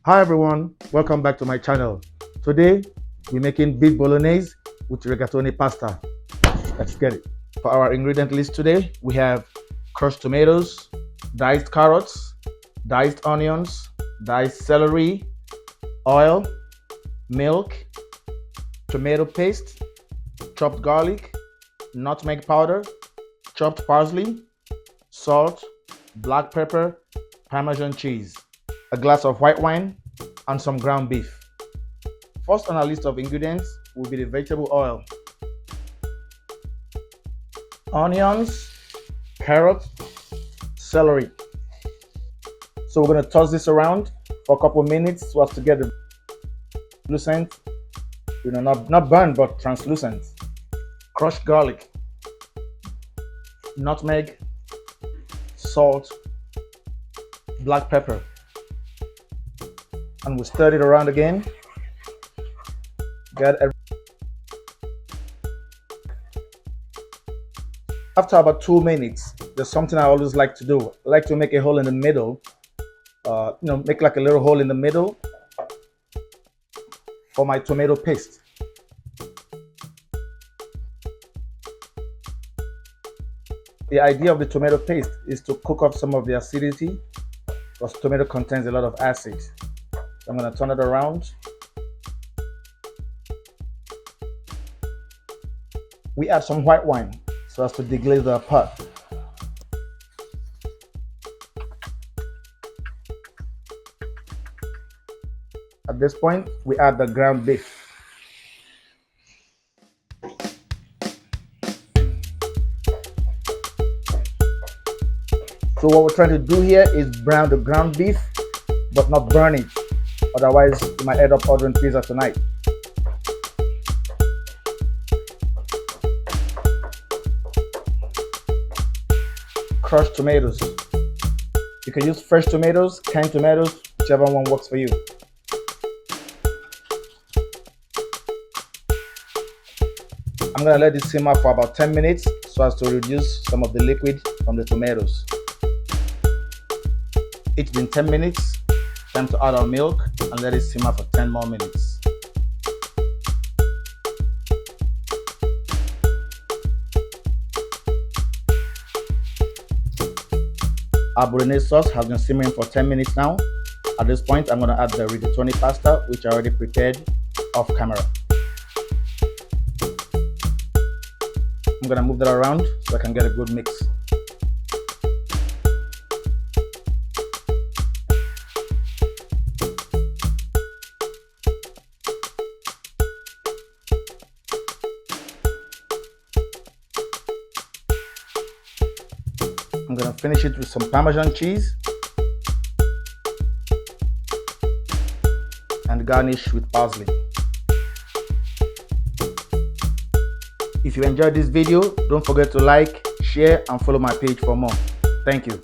Hi everyone, welcome back to my channel. Today we're making beef bolognese with rigatoni pasta. Let's get it. For our ingredient list today, we have crushed tomatoes, diced carrots, diced onions, diced celery, oil, milk, tomato paste, chopped garlic, nutmeg powder, chopped parsley, salt, black pepper, Parmesan cheese, a glass of white wine, and some ground beef. First on our list of ingredients will be the vegetable oil. Onions, carrots, celery. So we're going to toss this around for a couple minutes so as to get the translucent, not burned but translucent. Crushed garlic, nutmeg, salt, black pepper, and we'll stir it around again. After about 2 minutes, there's something I always like to do. I like to make a hole in the middle, make like a little hole in the middle for my tomato paste. The idea of the tomato paste is to cook off some of the acidity because tomato contains a lot of acid. So I'm going to turn it around. We add some white wine so as to deglaze the pot. At this point, we add the ground beef. So what we're trying to do here is brown the ground beef, but not burn it. Otherwise, you might end up ordering pizza tonight. Crushed tomatoes. You can use fresh tomatoes, canned tomatoes, whichever one works for you. I'm going to let this simmer for about 10 minutes so as to reduce some of the liquid from the tomatoes. It's been 10 minutes, time to add our milk and let it simmer for 10 more minutes. Our Bolongnese sauce has been simmering for 10 minutes now. At this point, I'm going to add the rigatoni pasta, which I already prepared off camera. I'm going to move that around so I can get a good mix. I'm going to finish it with some Parmesan cheese and garnish with parsley. If you enjoyed this video, don't forget to like, share, and follow my page for more. Thank you.